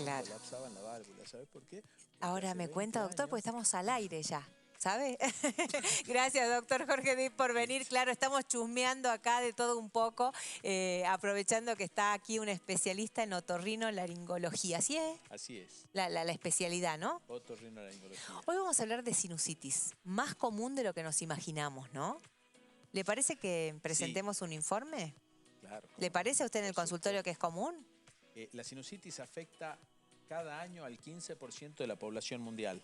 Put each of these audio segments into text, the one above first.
Claro. colapsaban la válvula. ¿Sabe por qué? Porque Ahora hace me 20 cuenta, doctor, porque años... estamos al aire ya, ¿sabe? Gracias, doctor Jorge Dip, por venir. Claro, estamos chusmeando acá de todo un poco, aprovechando que está aquí un especialista en otorrinolaringología. ¿Así es? Así es, La especialidad, ¿no? otorrinolaringología. Hoy vamos a hablar de sinusitis, más común de lo que nos imaginamos, ¿no? ¿Le parece que Sí, presentemos un informe? claro. ¿Le parece a usted en el Por consultorio que supuesto. es común? La sinusitis afecta cada año al 15% de la población mundial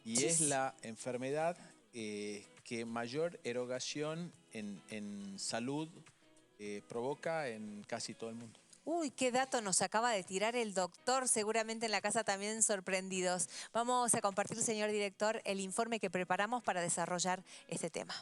y ¿Qué es es? la enfermedad que mayor erogación en salud provoca en casi todo el mundo. Uy, qué dato nos acaba de tirar el doctor, seguramente en la casa también sorprendidos. Vamos a compartir, señor director, el informe que preparamos para desarrollar este tema.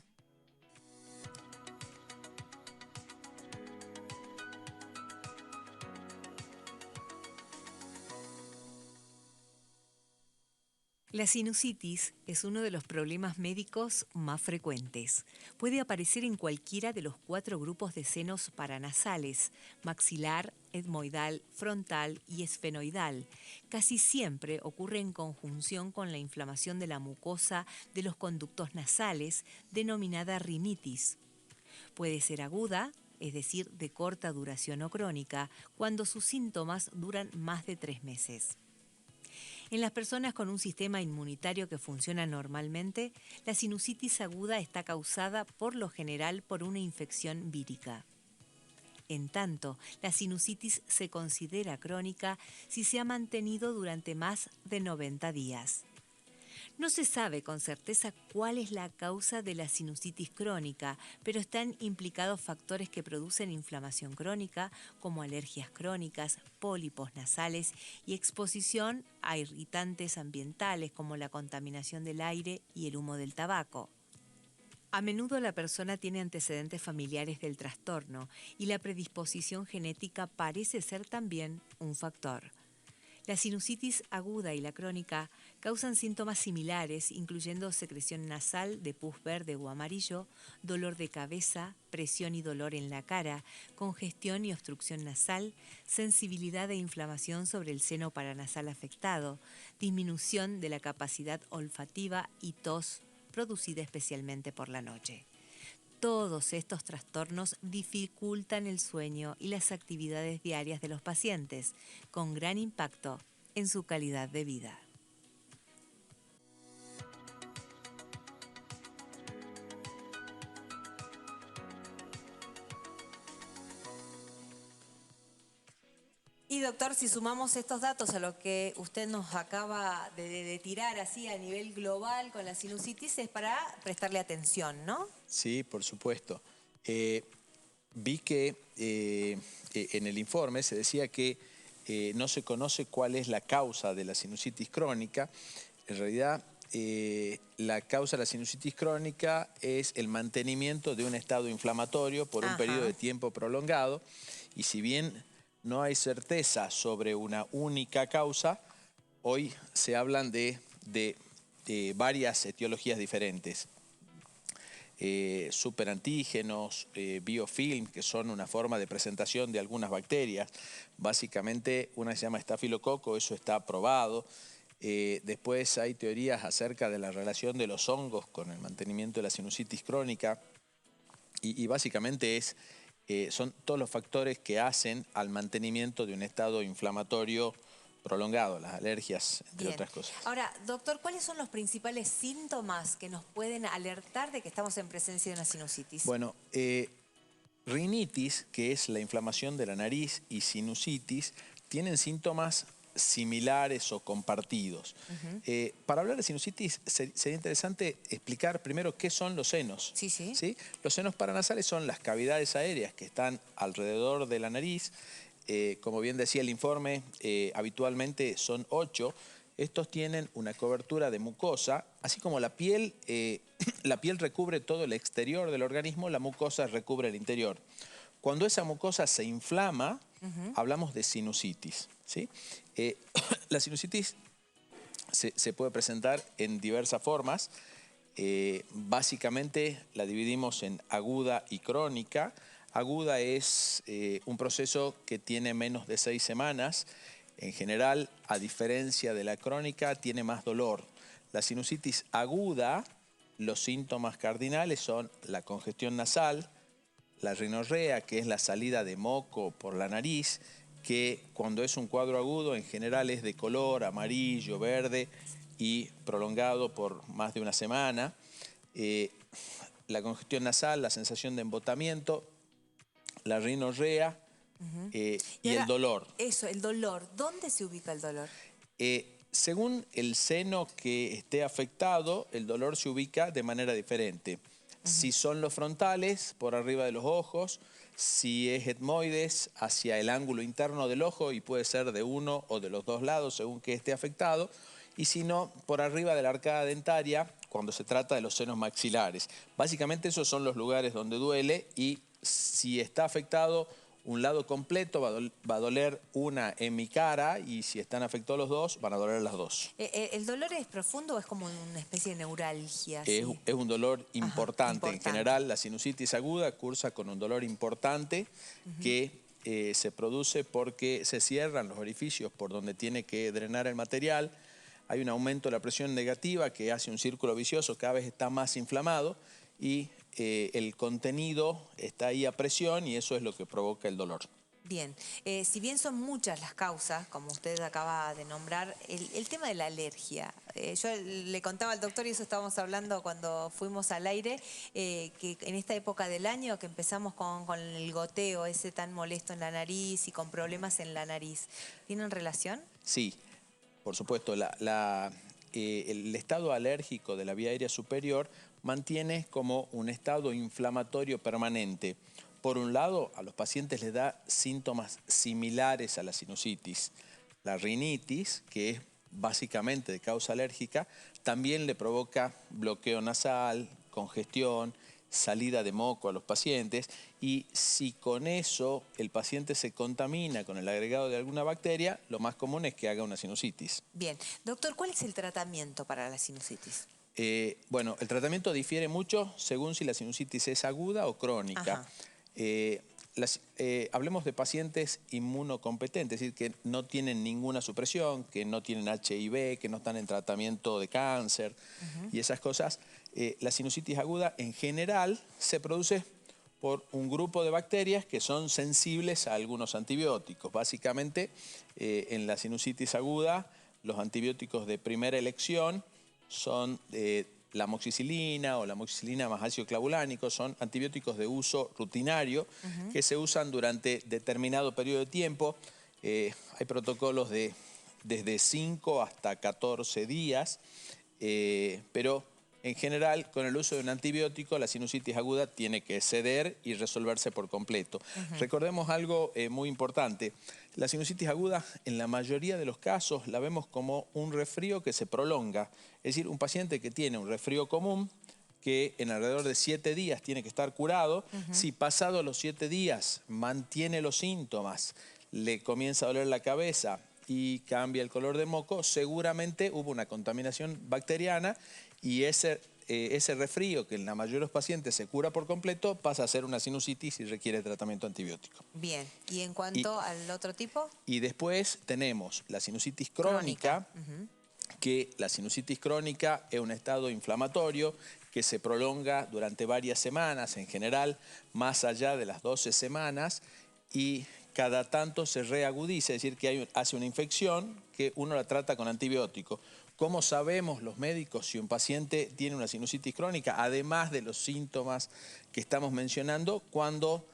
La sinusitis es uno de los problemas médicos más frecuentes. Puede aparecer en cualquiera de los 4 grupos de senos paranasales: maxilar, etmoidal, frontal y esfenoidal. Casi siempre ocurre en conjunción con la inflamación de la mucosa de los conductos nasales, denominada rinitis. Puede ser aguda, es decir, de corta duración o crónica, cuando sus síntomas duran más de 3 meses. En las personas con un sistema inmunitario que funciona normalmente, la sinusitis aguda está causada por lo general por una infección vírica. En tanto, la sinusitis se considera crónica si se ha mantenido durante más de 90 días. No se sabe con certeza cuál es la causa de la sinusitis crónica, pero están implicados factores que producen inflamación crónica, como alergias crónicas, pólipos nasales y exposición a irritantes ambientales, como la contaminación del aire y el humo del tabaco. A menudo la persona tiene antecedentes familiares del trastorno y la predisposición genética parece ser también un factor. La sinusitis aguda y la crónica causan síntomas similares, incluyendo secreción nasal de pus verde o amarillo, dolor de cabeza, presión y dolor en la cara, congestión y obstrucción nasal, sensibilidad e inflamación sobre el seno paranasal afectado, disminución de la capacidad olfativa y tos, producida especialmente por la noche. Todos estos trastornos dificultan el sueño y las actividades diarias de los pacientes, con gran impacto en su calidad de vida. Y doctor, si sumamos estos datos a lo que usted nos acaba de tirar así a nivel global con la sinusitis, es para prestarle atención, ¿no? Sí, por supuesto. Vi que en el informe se decía que no se conoce cuál es la causa de la sinusitis crónica. En realidad, la causa de la sinusitis crónica es el mantenimiento de un estado inflamatorio por un periodo Ajá. de tiempo prolongado. Y si bien no hay certeza sobre una única causa, hoy se hablan de varias etiologías diferentes. Superantígenos, biofilm, que son una forma de presentación de algunas bacterias. Básicamente una se llama estafilococo, eso está probado. Después hay teorías acerca de la relación de los hongos con el mantenimiento de la sinusitis crónica y básicamente son todos los factores que hacen al mantenimiento de un estado inflamatorio prolongado, las alergias, entre Bien. otras cosas. Ahora, doctor, ¿cuáles son los principales síntomas que nos pueden alertar de que estamos en presencia de una sinusitis? Bueno, rinitis, que es la inflamación de la nariz, y sinusitis tienen síntomas similares o compartidos. Para hablar de sinusitis sería interesante explicar primero qué son los senos. Sí, sí. ¿Sí? Los senos paranasales son las cavidades aéreas que están alrededor de la nariz. Como bien decía el informe, habitualmente son 8. Estos tienen una cobertura de mucosa, así como la piel recubre todo el exterior del organismo, la mucosa recubre el interior. Cuando esa mucosa se inflama, hablamos de sinusitis, ¿sí? La sinusitis se puede presentar en diversas formas. Básicamente la dividimos en aguda y crónica. Aguda es un proceso que tiene menos de 6 semanas. En general, a diferencia de la crónica, tiene más dolor. La sinusitis aguda, los síntomas cardinales son la congestión nasal, la rinorrea, que es la salida de moco por la nariz, que cuando es un cuadro agudo en general es de color amarillo, verde y prolongado por más de una semana. La congestión nasal, la sensación de embotamiento, la rinorrea y el dolor. Eso, el dolor. ¿Dónde se ubica el dolor? Según el seno que esté afectado, el dolor se ubica de manera diferente. Si son los frontales, por arriba de los ojos, si es etmoides, hacia el ángulo interno del ojo y puede ser de uno o de los dos lados según que esté afectado, y si no, por arriba de la arcada dentaria cuando se trata de los senos maxilares. Básicamente esos son los lugares donde duele y si está afectado un lado completo va a doler una en mi cara y si están afectados los dos, van a doler las dos. ¿El dolor es profundo o es como una especie de neuralgia? Es un dolor importante. En importante. general, la sinusitis aguda cursa con un dolor importante que se produce porque se cierran los orificios por donde tiene que drenar el material. Hay un aumento de la presión negativa que hace un círculo vicioso, cada vez está más inflamado y el contenido está ahí a presión y eso es lo que provoca el dolor. Bien, si bien son muchas las causas, como usted acaba de nombrar, el tema de la alergia. Yo le contaba al doctor, y eso estábamos hablando cuando fuimos al aire, que en esta época del año que empezamos con el goteo ese tan molesto en la nariz y con problemas en la nariz, ¿tienen relación? Sí, por supuesto. El estado alérgico de la vía aérea superior mantiene como un estado inflamatorio permanente. Por un lado, a los pacientes les da síntomas similares a la sinusitis. La rinitis, que es básicamente de causa alérgica, también le provoca bloqueo nasal, congestión, salida de moco a los pacientes y si con eso el paciente se contamina con el agregado de alguna bacteria, lo más común es que haga una sinusitis. Bien. Doctor, ¿cuál es el tratamiento para la sinusitis? Bueno, el tratamiento difiere mucho según si la sinusitis es aguda o crónica. Hablemos de pacientes inmunocompetentes, es decir, que no tienen ninguna supresión, que no tienen HIV, que no están en tratamiento de cáncer y esas cosas. La sinusitis aguda en general se produce por un grupo de bacterias que son sensibles a algunos antibióticos. Básicamente, en la sinusitis aguda, los antibióticos de primera elección son la amoxicilina o la amoxicilina más ácido clavulánico, son antibióticos de uso rutinario que se usan durante determinado periodo de tiempo. Hay protocolos de desde 5 hasta 14 días, pero en general con el uso de un antibiótico la sinusitis aguda tiene que ceder y resolverse por completo. Recordemos algo muy importante. La sinusitis aguda, en la mayoría de los casos, la vemos como un resfrío que se prolonga. Es decir, un paciente que tiene un resfrío común, que en alrededor de 7 días tiene que estar curado. Si pasado los 7 días mantiene los síntomas, le comienza a doler la cabeza y cambia el color de moco, seguramente hubo una contaminación bacteriana y ese resfrío, que en la mayoría de los pacientes se cura por completo, pasa a ser una sinusitis y requiere tratamiento antibiótico. Bien, ¿y en cuanto al otro tipo? Y después tenemos la sinusitis crónica. Que la sinusitis crónica es un estado inflamatorio que se prolonga durante varias semanas, en general más allá de las 12 semanas, y cada tanto se reagudiza, es decir, que hace una infección que uno la trata con antibiótico. ¿Cómo sabemos los médicos si un paciente tiene una sinusitis crónica? Además de los síntomas que estamos mencionando, cuando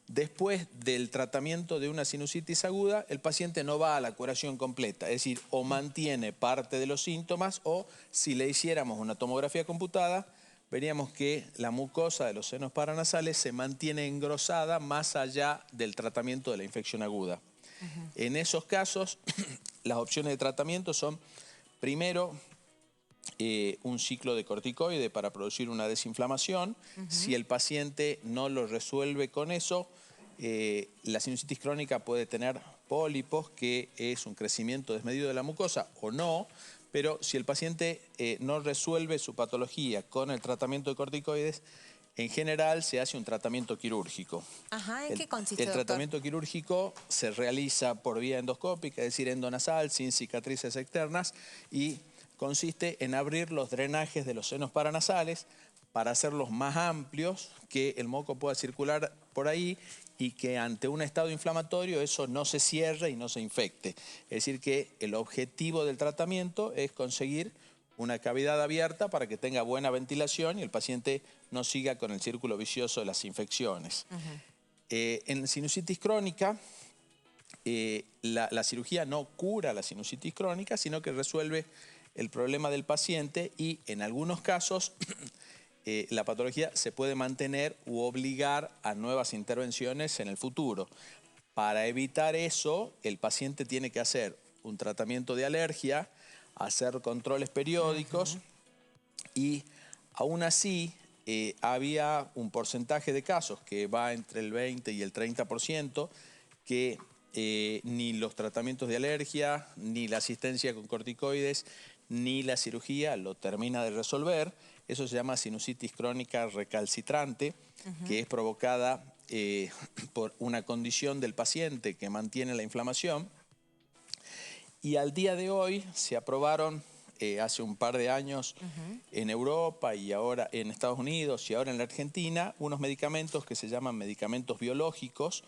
después del tratamiento de una sinusitis aguda, el paciente no va a la curación completa, es decir, o mantiene parte de los síntomas o si le hiciéramos una tomografía computada, veríamos que la mucosa de los senos paranasales se mantiene engrosada más allá del tratamiento de la infección aguda. En esos casos, las opciones de tratamiento son, primero, un ciclo de corticoide para producir una desinflamación. Si el paciente no lo resuelve con eso, la sinusitis crónica puede tener pólipos, que es un crecimiento desmedido de la mucosa, o no, pero si el paciente no resuelve su patología con el tratamiento de corticoides, en general se hace un tratamiento quirúrgico. Ajá, ¿en qué consiste, El doctor? tratamiento quirúrgico se realiza por vía endoscópica, es decir, endonasal, sin cicatrices externas, y consiste en abrir los drenajes de los senos paranasales para hacerlos más amplios, que el moco pueda circular por ahí y que ante un estado inflamatorio eso no se cierre y no se infecte. Es decir, que el objetivo del tratamiento es conseguir una cavidad abierta para que tenga buena ventilación y el paciente no siga con el círculo vicioso de las infecciones. En sinusitis crónica, la cirugía no cura la sinusitis crónica, sino que resuelve el problema del paciente y en algunos casos la patología se puede mantener u obligar a nuevas intervenciones en el futuro. Para evitar eso, el paciente tiene que hacer un tratamiento de alergia, hacer controles periódicos y aún así había un porcentaje de casos que va entre el 20 y el 30% que ni los tratamientos de alergia, ni la asistencia con corticoides, ni la cirugía lo termina de resolver. Eso se llama sinusitis crónica recalcitrante, que es provocada por una condición del paciente que mantiene la inflamación. Y al día de hoy se aprobaron hace un par de años en Europa y ahora en Estados Unidos y ahora en la Argentina unos medicamentos que se llaman medicamentos biológicos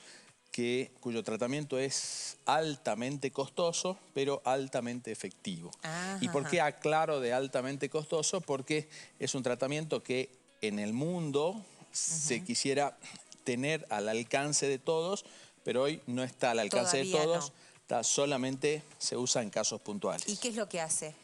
cuyo tratamiento es altamente costoso, pero altamente efectivo. ¿Y por qué aclaro de altamente costoso? Porque es un tratamiento que en el mundo se quisiera tener al alcance de todos, pero hoy no está al alcance de todos, solamente se usa en casos puntuales. ¿Y qué es lo que hace?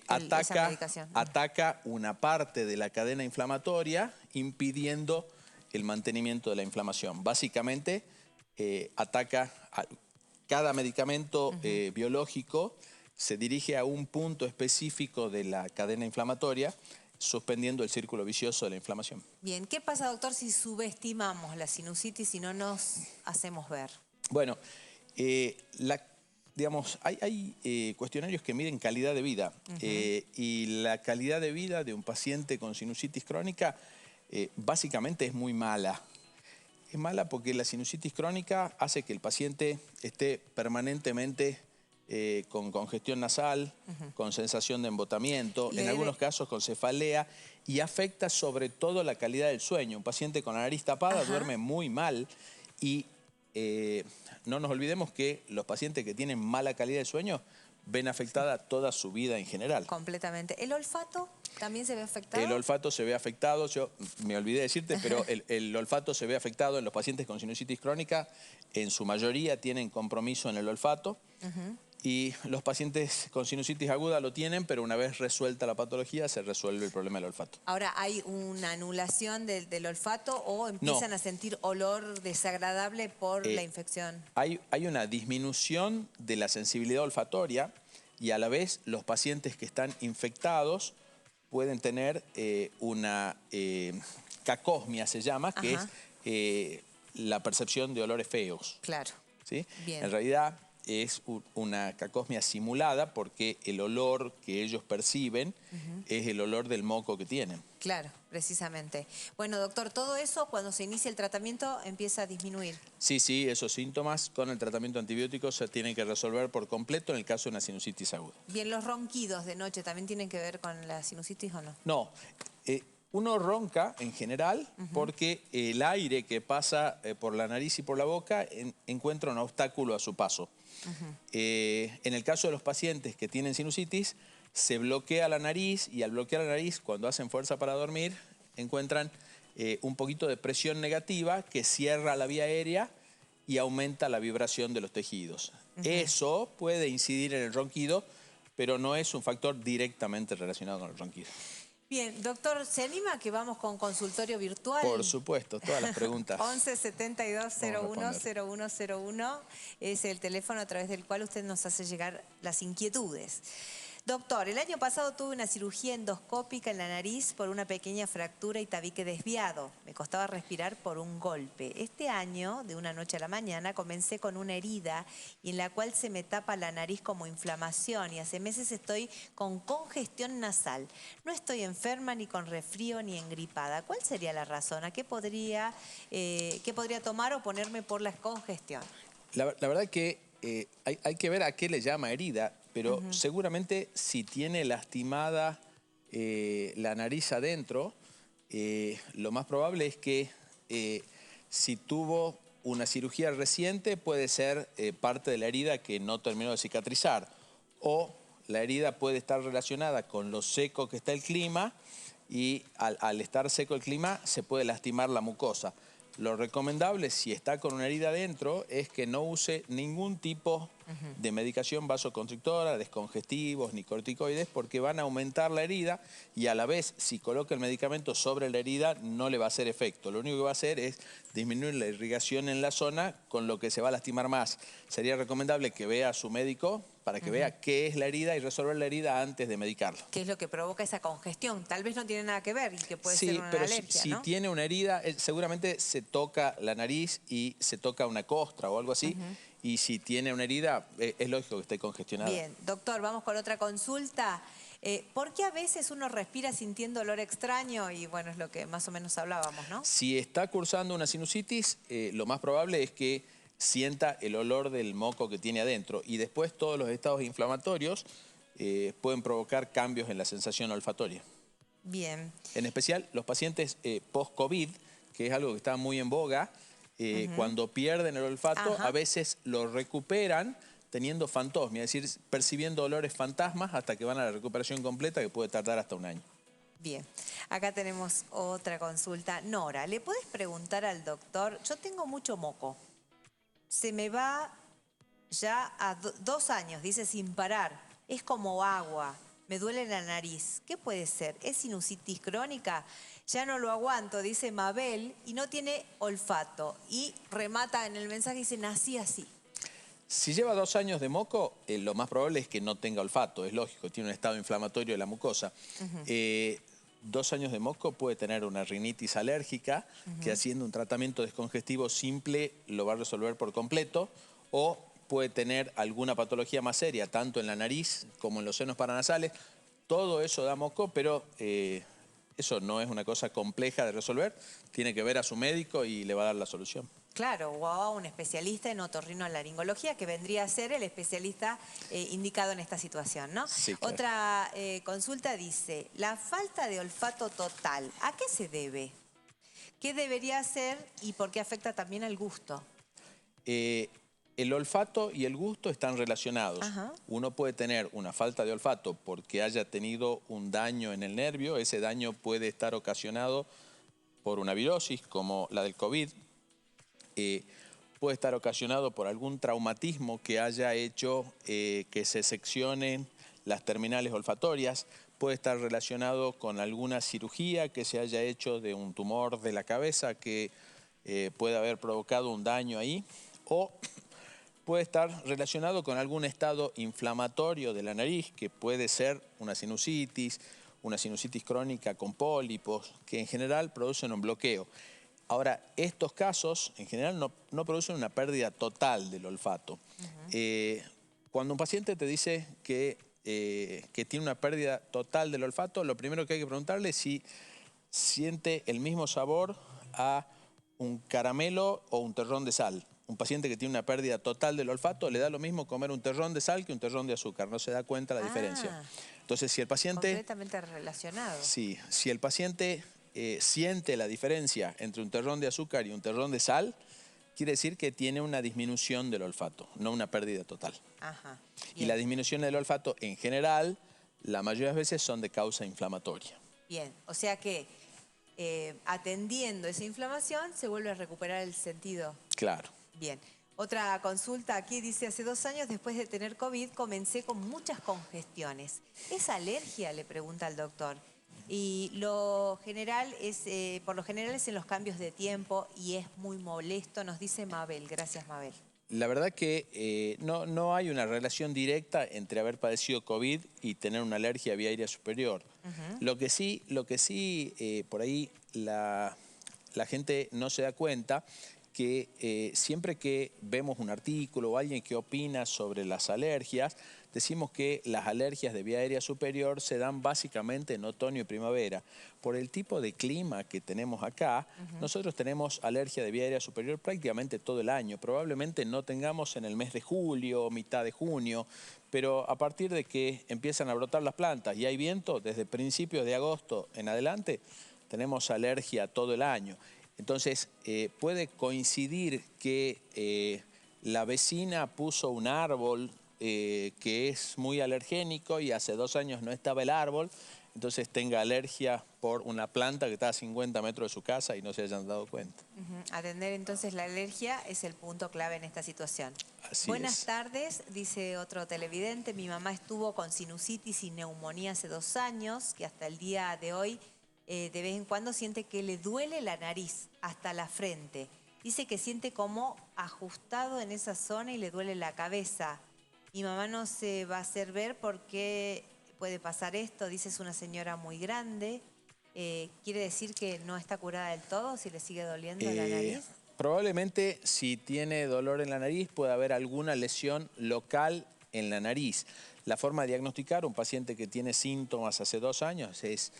Ataca una parte de la cadena inflamatoria, impidiendo el mantenimiento de la inflamación. Básicamente, cada medicamento biológico se dirige a un punto específico de la cadena inflamatoria, suspendiendo el círculo vicioso de la inflamación. Bien, ¿qué pasa, doctor, si subestimamos la sinusitis y no nos hacemos ver? Bueno, digamos, hay cuestionarios que miden calidad de vida y la calidad de vida de un paciente con sinusitis crónica básicamente es muy mala. Es mala porque la sinusitis crónica hace que el paciente esté permanentemente con congestión nasal, con sensación de embotamiento, en algunos casos con cefalea, y afecta sobre todo la calidad del sueño. Un paciente con la nariz tapada duerme muy mal y no nos olvidemos que los pacientes que tienen mala calidad de sueño ven afectada toda su vida en general. Completamente. ¿El olfato también se ve afectado? El olfato se ve afectado, yo me olvidé decirte, pero el olfato se ve afectado en los pacientes con sinusitis crónica. En su mayoría tienen compromiso en el olfato. Y los pacientes con sinusitis aguda lo tienen, pero una vez resuelta la patología se resuelve el problema del olfato. Ahora, ¿hay una anulación del olfato o empiezan a sentir olor desagradable por la infección? Hay una disminución de la sensibilidad olfatoria y a la vez los pacientes que están infectados pueden tener una cacosmia, se llama, que es la percepción de olores feos. Claro. ¿Sí? Bien. En realidad es una cacosmia simulada porque el olor que ellos perciben es el olor del moco que tienen. Claro, precisamente. Bueno, doctor, todo eso cuando se inicia el tratamiento empieza a disminuir. Sí, esos síntomas con el tratamiento antibiótico se tienen que resolver por completo en el caso de una sinusitis aguda. Bien, ¿los ronquidos de noche también tienen que ver con la sinusitis o no? No. Uno ronca en general porque el aire que pasa por la nariz y por la boca encuentra un obstáculo a su paso. En el caso de los pacientes que tienen sinusitis, se bloquea la nariz y al bloquear la nariz, cuando hacen fuerza para dormir, encuentran un poquito de presión negativa que cierra la vía aérea y aumenta la vibración de los tejidos. Eso puede incidir en el ronquido, pero no es un factor directamente relacionado con el ronquido. Bien, doctor, ¿se anima a que vamos con consultorio virtual? Por supuesto, todas las preguntas. 11 72 01 0101 es el teléfono a través del cual usted nos hace llegar las inquietudes. Doctor, el año pasado tuve una cirugía endoscópica en la nariz por una pequeña fractura y tabique desviado. Me costaba respirar por un golpe. Este año, de una noche a la mañana, comencé con una herida y en la cual se me tapa la nariz como inflamación y hace meses estoy con congestión nasal. No estoy enferma ni con resfrío ni engripada. ¿Cuál sería la razón? ¿A qué podría tomar o ponerme por la congestión? La verdad que hay que ver a qué le llama herida, pero seguramente si tiene lastimada la nariz adentro, lo más probable es que si tuvo una cirugía reciente puede ser parte de la herida que no terminó de cicatrizar, o la herida puede estar relacionada con lo seco que está el clima y al estar seco el clima se puede lastimar la mucosa. Lo recomendable, si está con una herida adentro, es que no use ningún tipo de medicación vasoconstrictora, descongestivos ni corticoides, porque van a aumentar la herida y a la vez, si coloca el medicamento sobre la herida, no le va a hacer efecto. Lo único que va a hacer es disminuir la irrigación en la zona, con lo que se va a lastimar más. Sería recomendable que vea a su médico para que vea qué es la herida y resolver la herida antes de medicarlo. ¿Qué es lo que provoca esa congestión? Tal vez no tiene nada que ver y que puede ser Sí, una pero alergia, si ¿no? tiene una herida, seguramente se toca la nariz y se toca una costra o algo así. Y si tiene una herida, es lógico que esté congestionada. Bien, doctor, vamos con otra consulta. ¿Por qué a veces uno respira sintiendo olor extraño? Y bueno, es lo que más o menos hablábamos, ¿no? Si está cursando una sinusitis, lo más probable es que sienta el olor del moco que tiene adentro. Y después todos los estados inflamatorios pueden provocar cambios en la sensación olfatoria. Bien. En especial los pacientes post-COVID, que es algo que está muy en boga, cuando pierden el olfato, a veces lo recuperan teniendo fantosmia, es decir, percibiendo olores fantasmas hasta que van a la recuperación completa, que puede tardar hasta un año. Bien, acá tenemos otra consulta. Nora, ¿le puedes preguntar al doctor? Yo tengo mucho moco. Se me va ya a 2 años, dice, sin parar. Es como agua. Me duele la nariz. ¿Qué puede ser? ¿Es sinusitis crónica? Ya no lo aguanto, dice Mabel, y no tiene olfato. Y remata en el mensaje y dice, nací así. Si lleva 2 años de moco, lo más probable es que no tenga olfato, es lógico, tiene un estado inflamatorio de la mucosa. 2 años de moco puede tener una rinitis alérgica, que haciendo un tratamiento descongestivo simple lo va a resolver por completo, o puede tener alguna patología más seria, tanto en la nariz como en los senos paranasales. Todo eso da moco, pero eso no es una cosa compleja de resolver. Tiene que ver a su médico y le va a dar la solución. Claro, o a un especialista en otorrinolaringología, que vendría a ser el especialista indicado en esta situación, ¿no? Sí, claro. Otra consulta dice, la falta de olfato total, ¿a qué se debe? ¿Qué debería hacer y por qué afecta también al gusto? El olfato y el gusto están relacionados. Uno puede tener una falta de olfato porque haya tenido un daño en el nervio. Ese daño puede estar ocasionado por una virosis como la del COVID. Puede estar ocasionado por algún traumatismo que haya hecho que se seccionen las terminales olfatorias. Puede estar relacionado con alguna cirugía que se haya hecho de un tumor de la cabeza que puede haber provocado un daño ahí. O puede estar relacionado con algún estado inflamatorio de la nariz, que puede ser una sinusitis crónica con pólipos, que en general producen un bloqueo. Ahora, estos casos en general no producen una pérdida total del olfato. Cuando un paciente te dice que tiene una pérdida total del olfato, lo primero que hay que preguntarle es si siente el mismo sabor a un caramelo o un terrón de sal. Un paciente que tiene una pérdida total del olfato le da lo mismo comer un terrón de sal que un terrón de azúcar, no se da cuenta la diferencia. Entonces, si el paciente... Completamente relacionado. Sí, si el paciente siente la diferencia entre un terrón de azúcar y un terrón de sal, quiere decir que tiene una disminución del olfato, no una pérdida total. Y la disminución del olfato en general, la mayoría de las veces son de causa inflamatoria. Bien, o sea que atendiendo esa inflamación se vuelve a recuperar el sentido. Claro. Bien. Otra consulta aquí dice, hace 2 años después de tener COVID comencé con muchas congestiones. ¿Es alergia? Le pregunta el doctor. Y por lo general es en los cambios de tiempo y es muy molesto, nos dice Mabel. Gracias, Mabel. La verdad que no hay una relación directa entre haber padecido COVID y tener una alergia vía aérea superior. Lo que sí, por ahí la gente no se da cuenta que siempre que vemos un artículo o alguien que opina sobre las alergias, decimos que las alergias de vía aérea superior se dan básicamente en otoño y primavera. Por el tipo de clima que tenemos acá, nosotros tenemos alergia de vía aérea superior prácticamente todo el año. Probablemente no tengamos en el mes de julio, mitad de junio, pero a partir de que empiezan a brotar las plantas y hay viento, desde principios de agosto en adelante, tenemos alergia todo el año. Entonces, puede coincidir que la vecina puso un árbol que es muy alergénico y hace 2 años no estaba el árbol, entonces tenga alergia por una planta que está a 50 metros de su casa y no se hayan dado cuenta. Atender entonces la alergia es el punto clave en esta situación. Así Buenas es. tardes, dice otro televidente. Mi mamá estuvo con sinusitis y neumonía hace 2 años, que hasta el día de hoy de vez en cuando siente que le duele la nariz hasta la frente. Dice que siente como ajustado en esa zona y le duele la cabeza. Mi mamá no se va a hacer ver porque puede pasar esto. Dice, es una señora muy grande. ¿Quiere decir que no está curada del todo si le sigue doliendo la nariz? Probablemente si tiene dolor en la nariz puede haber alguna lesión local en la nariz. La forma de diagnosticar un paciente que tiene síntomas hace 2 años es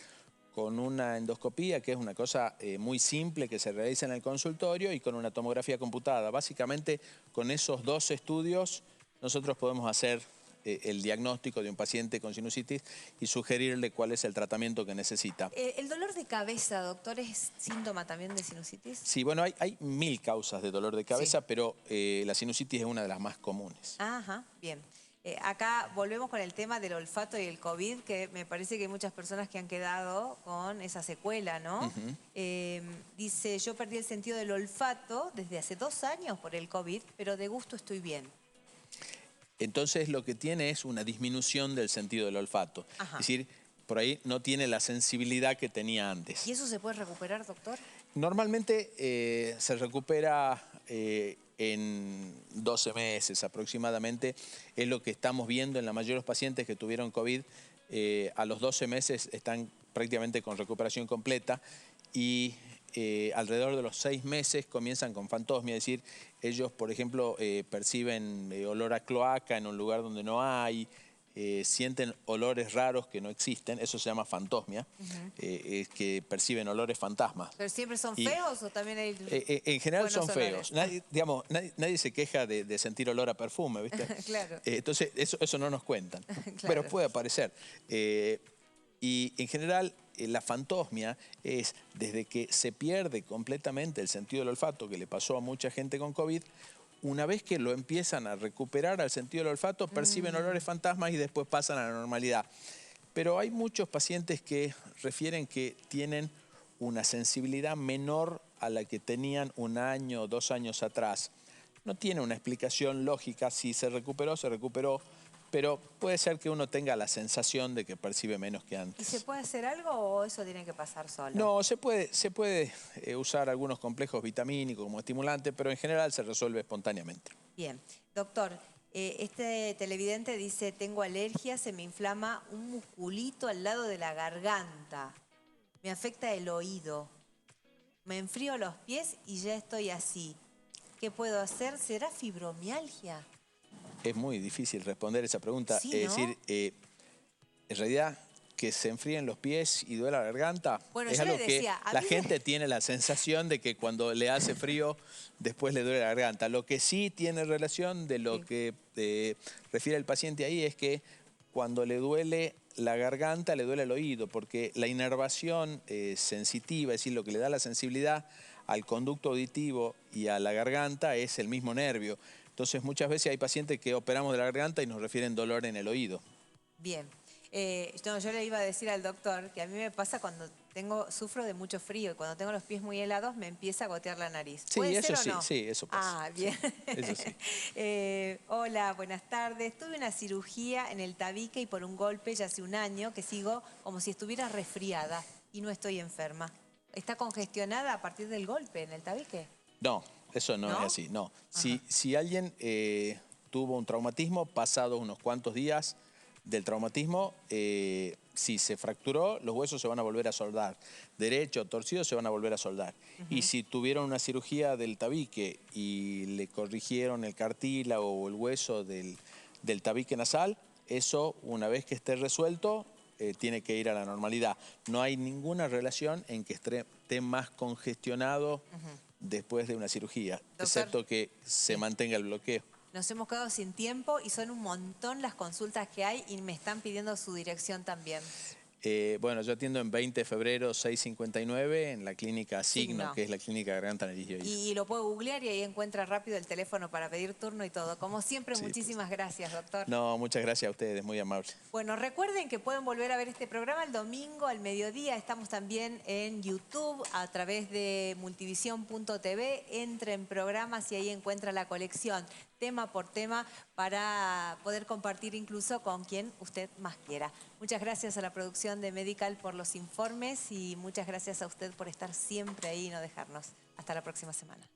con una endoscopía, que es una cosa muy simple que se realiza en el consultorio, y con una tomografía computada. Básicamente, con esos 2 estudios, nosotros podemos hacer el diagnóstico de un paciente con sinusitis y sugerirle cuál es el tratamiento que necesita. ¿El dolor de cabeza, doctor, es síntoma también de sinusitis? Sí, bueno, hay 1000 causas de dolor de cabeza, Sí. pero la sinusitis es una de las más comunes. Ajá, bien. Acá volvemos con el tema del olfato y el COVID, que me parece que hay muchas personas que han quedado con esa secuela, ¿no? Dice, yo perdí el sentido del olfato desde hace 2 años por el COVID, pero de gusto estoy bien. Entonces lo que tiene es una disminución del sentido del olfato. Ajá. Es decir, por ahí no tiene la sensibilidad que tenía antes. ¿Y eso se puede recuperar, doctor? Normalmente se recupera en 12 meses aproximadamente. Es lo que estamos viendo en la mayoría de los pacientes que tuvieron COVID. A los 12 meses están prácticamente con recuperación completa y alrededor de los 6 meses comienzan con fantosmia. Es decir, ellos, por ejemplo, perciben olor a cloaca en un lugar donde no hay, sienten olores raros que no existen, eso se llama fantosmia, es que perciben olores fantasmas. ¿Pero siempre son feos o también hay En general son buenos feos. olores? Nadie se queja de sentir olor a perfume, ¿viste? Claro. Entonces, eso no nos cuentan, Claro. pero puede aparecer. Y en general, la fantosmia es desde que se pierde completamente el sentido del olfato, que le pasó a mucha gente con COVID. Una vez que lo empiezan a recuperar al sentido del olfato, perciben olores fantasmas y después pasan a la normalidad. Pero hay muchos pacientes que refieren que tienen una sensibilidad menor a la que tenían 1 año o 2 años atrás. No tiene una explicación lógica. Si se recuperó, pero puede ser que uno tenga la sensación de que percibe menos que antes. ¿Y se puede hacer algo o eso tiene que pasar solo? No, se puede usar algunos complejos vitamínicos como estimulante, pero en general se resuelve espontáneamente. Bien. Doctor, este televidente dice, tengo alergia, se me inflama un musculito al lado de la garganta. Me afecta el oído. Me enfrío los pies y ya estoy así. ¿Qué puedo hacer? ¿Será fibromialgia? Es muy difícil responder esa pregunta. Sí, Es ¿no? decir, en realidad, que se enfríen los pies y duela la garganta, Bueno, es yo le algo decía, que a la mí gente tiene la sensación de que cuando le hace frío, después le duele la garganta. Lo que sí tiene relación de lo Sí. que refiere el paciente ahí es que cuando le duele la garganta, le duele el oído, porque la inervación sensitiva, es decir, lo que le da la sensibilidad al conducto auditivo y a la garganta es el mismo nervio. Entonces muchas veces hay pacientes que operamos de la garganta y nos refieren dolor en el oído. Bien. Yo le iba a decir al doctor que a mí me pasa cuando sufro de mucho frío y cuando tengo los pies muy helados me empieza a gotear la nariz. Sí, ¿Puede eso ser o no? sí, eso pasa. Ah, bien. Sí, eso sí. Hola, buenas tardes. Tuve una cirugía en el tabique y por un golpe ya hace 1 año que sigo como si estuviera resfriada y no estoy enferma. ¿Está congestionada a partir del golpe en el tabique? No, eso no, ¿no? es así, no. Si alguien tuvo un traumatismo, pasados unos cuantos días del traumatismo, si se fracturó, los huesos se van a volver a soldar. Derecho o torcido se van a volver a soldar. Y si tuvieron una cirugía del tabique y le corrigieron el cartílago o el hueso del tabique nasal, eso, una vez que esté resuelto, tiene que ir a la normalidad. No hay ninguna relación en que esté más congestionado después de una cirugía, Doctor, excepto que se mantenga el bloqueo. Nos hemos quedado sin tiempo y son un montón las consultas que hay y me están pidiendo su dirección también. Bueno, yo atiendo en 20 de febrero 659 en la clínica Signo, Signo. que es la clínica Garganta, Nariz y Oído. Y lo puede googlear y ahí encuentra rápido el teléfono para pedir turno y todo. Como siempre, Sí, muchísimas gracias, doctor. No, muchas gracias a ustedes, muy amables. Bueno, recuerden que pueden volver a ver este programa el domingo al mediodía. Estamos también en YouTube a través de multivisión.tv. Entre en programas y ahí encuentra la colección, tema por tema, para poder compartir incluso con quien usted más quiera. Muchas gracias a la producción de Medical por los informes y muchas gracias a usted por estar siempre ahí y no dejarnos. Hasta la próxima semana.